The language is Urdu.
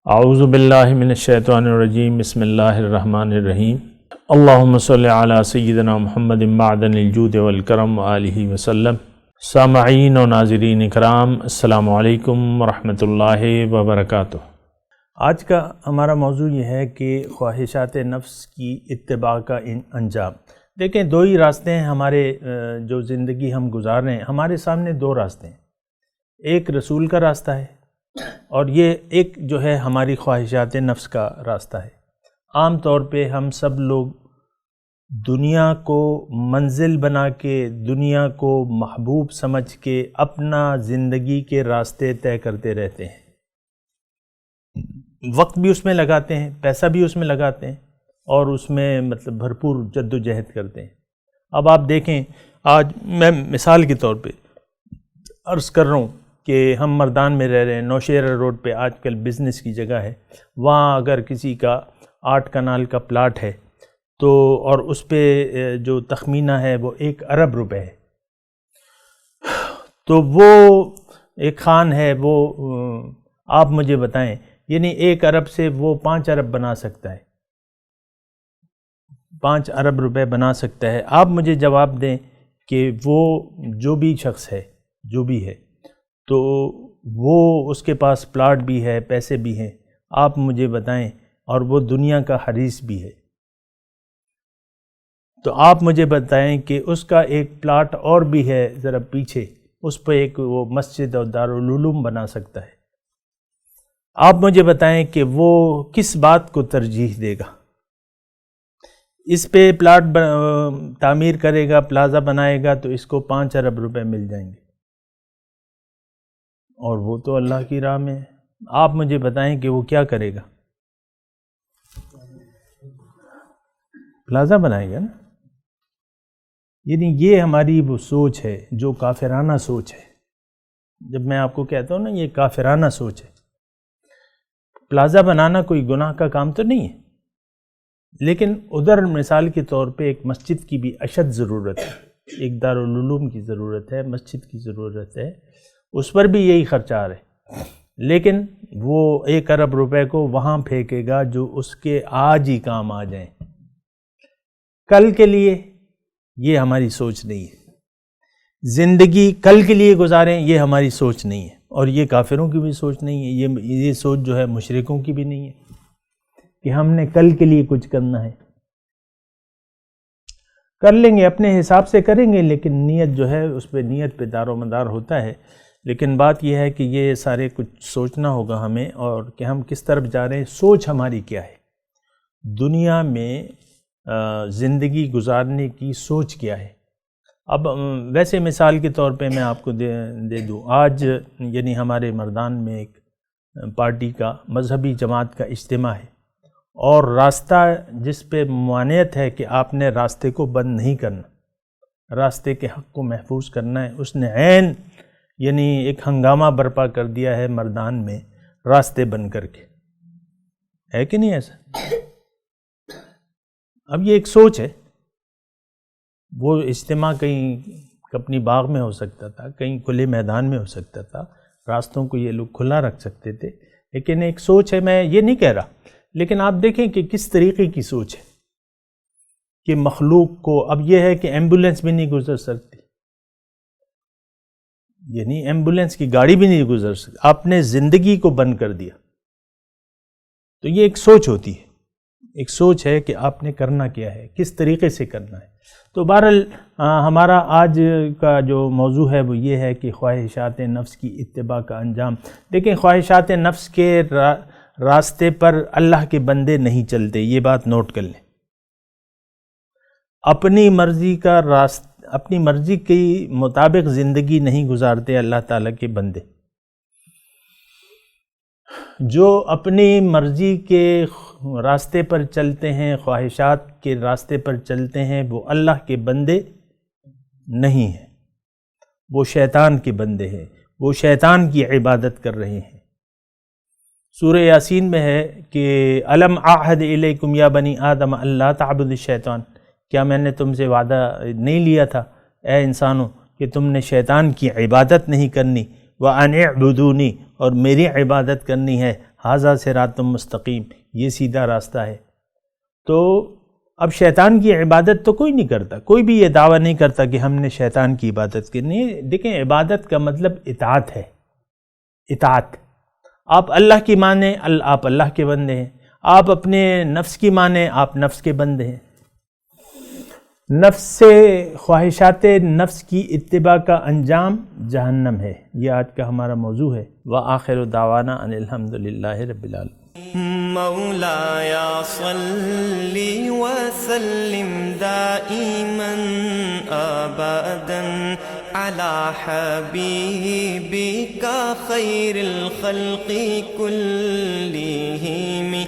اعوذ باللہ من الشیطان الرجیم بسم اللہ الرحمن الرحیم اللہم صلی علی سیدنا محمد معدن الجود والکرم وآلہ وسلم۔ سامعین و ناظرین اکرام، السلام علیکم ورحمۃ اللہ وبرکاتہ۔ آج کا ہمارا موضوع یہ ہے کہ خواہشات نفس کی اتباع کا انجام۔ دیکھیں، دو ہی راستے ہیں ہمارے، جو زندگی ہم گزار رہے ہیں ہمارے سامنے دو راستے ہیں، ایک رسول کا راستہ ہے اور یہ ایک جو ہے ہماری خواہشات نفس کا راستہ ہے۔ عام طور پہ ہم سب لوگ دنیا کو منزل بنا کے، دنیا کو محبوب سمجھ کے اپنا زندگی کے راستے طے کرتے رہتے ہیں، وقت بھی اس میں لگاتے ہیں، پیسہ بھی اس میں لگاتے ہیں اور اس میں بھرپور جد و جہد کرتے ہیں۔ اب آپ دیکھیں، آج میں مثال کے طور پہ عرض کر رہا ہوں کہ ہم مردان میں رہ رہے ہیں، نوشہرہ روڈ پہ آج کل بزنس کی جگہ ہے، وہاں اگر کسی کا 8 کنال کا پلاٹ ہے تو اور اس پہ جو تخمینہ ہے وہ 1 ارب روپے ہے، تو وہ ایک خان ہے، وہ آپ مجھے بتائیں، یعنی 1 ارب سے وہ 5 ارب بنا سکتا ہے، 5 ارب روپے بنا سکتا ہے۔ آپ مجھے جواب دیں کہ وہ جو بھی شخص ہے، جو بھی ہے، تو وہ اس کے پاس پلاٹ بھی ہے، پیسے بھی ہیں، آپ مجھے بتائیں، اور وہ دنیا کا حریص بھی ہے، تو آپ مجھے بتائیں کہ اس کا ایک پلاٹ اور بھی ہے ذرا پیچھے، اس پہ ایک وہ مسجد اور دارالعلوم بنا سکتا ہے۔ آپ مجھے بتائیں کہ وہ کس بات کو ترجیح دے گا؟ اس پہ پلاٹ تعمیر کرے گا، پلازا بنائے گا، تو اس کو 5 ارب روپے مل جائیں گے، اور وہ تو اللہ کی راہ میں ہے۔ آپ مجھے بتائیں کہ وہ کیا کرے گا؟ پلازا بنائے گا نا۔ یعنی یہ ہماری وہ سوچ ہے جو کافرانہ سوچ ہے۔ جب میں آپ کو کہتا ہوں نا یہ کافرانہ سوچ ہے، پلازا بنانا کوئی گناہ کا کام تو نہیں ہے، لیکن ادھر مثال کے طور پہ ایک مسجد کی بھی اشد ضرورت ہے، ایک دارالعلوم کی ضرورت ہے، مسجد کی ضرورت ہے، اس پر بھی یہی خرچہ آ رہا ہے، لیکن وہ 1 ارب روپے کو وہاں پھینکے گا جو اس کے آج ہی کام آ جائیں، کل کے لیے۔ یہ ہماری سوچ نہیں ہے۔ زندگی کل کے لیے گزاریں، یہ ہماری سوچ نہیں ہے، اور یہ کافروں کی بھی سوچ نہیں ہے، یہ سوچ جو ہے مشرکوں کی بھی نہیں ہے کہ ہم نے کل کے لیے کچھ کرنا ہے۔ کر لیں گے، اپنے حساب سے کریں گے، لیکن نیت جو ہے اس پہ، نیت پہ دار و مدار ہوتا ہے۔ لیکن بات یہ ہے کہ یہ سارے کچھ سوچنا ہوگا ہمیں، اور کہ ہم کس طرف جا رہے ہیں، سوچ ہماری کیا ہے، دنیا میں زندگی گزارنے کی سوچ کیا ہے۔ اب ویسے مثال کے طور پہ میں آپ کو دے دوں، آج یعنی ہمارے مردان میں ایک پارٹی کا، مذہبی جماعت کا اجتماع ہے، اور راستہ جس پہ ممانعت ہے کہ آپ نے راستے کو بند نہیں کرنا، راستے کے حق کو محفوظ کرنا ہے، اس نے عین یعنی ایک ہنگامہ برپا کر دیا ہے مردان میں، راستے بند کر کے، ہے کہ نہیں ایسا؟ اب یہ ایک سوچ ہے۔ وہ اجتماع کہیں اپنی باغ میں ہو سکتا تھا، کہیں کھلے میدان میں ہو سکتا تھا، راستوں کو یہ لوگ کھلا رکھ سکتے تھے، لیکن ایک سوچ ہے، میں یہ نہیں کہہ رہا، لیکن آپ دیکھیں کہ کس طریقے کی سوچ ہے کہ مخلوق کو، اب یہ ہے کہ ایمبولینس بھی نہیں گزر سکتی، یعنی ایمبولینس کی گاڑی بھی نہیں گزر سکتی، آپ نے زندگی کو بند کر دیا، تو یہ ایک سوچ ہوتی ہے، ایک سوچ ہے کہ آپ نے کرنا کیا ہے، کس طریقے سے کرنا ہے۔ تو بہرحال ہمارا آج کا جو موضوع ہے وہ یہ ہے کہ خواہشات نفس کی اتباع کا انجام۔ دیکھیں، خواہشات نفس کے راستے پر اللہ کے بندے نہیں چلتے، یہ بات نوٹ کر لیں۔ اپنی مرضی کے مطابق زندگی نہیں گزارتے اللہ تعالیٰ کے بندے۔ جو اپنی مرضی کے راستے پر چلتے ہیں، خواہشات کے راستے پر چلتے ہیں، وہ اللہ کے بندے نہیں ہیں، وہ شیطان کے بندے ہیں، وہ شیطان کی عبادت کر رہے ہیں۔ سورہ یاسین میں ہے کہ الم اعہد الیکم یا بنی آدم اللہ تعبدوا الشیطان، کیا میں نے تم سے وعدہ نہیں لیا تھا اے انسانوں کہ تم نے شیطان کی عبادت نہیں کرنی، وَأَنِ اعْبُدُونِی، اور میری عبادت کرنی ہے۔ ھذا صراط مستقیم، یہ سیدھا راستہ ہے۔ تو اب شیطان کی عبادت تو کوئی نہیں کرتا، کوئی بھی یہ دعویٰ نہیں کرتا کہ ہم نے شیطان کی عبادت کی۔ نہیں، دیکھیں عبادت کا مطلب اطاعت ہے، اطاعت۔ آپ اللہ کی مانیں، آپ اللہ کے بندے ہیں، آپ اپنے نفس کی مانیں، آپ نفس کے بندے ہیں۔ نفس سے خواہشات نفس کی اتباع کا انجام جہنم ہے۔ یہ آج کا ہمارا موضوع ہے۔ وآخر دعوانا ان الحمد للہ رب العالمین۔ مولاي صل وسلم دائما ابدا على حبيبك خير الخلق كلهم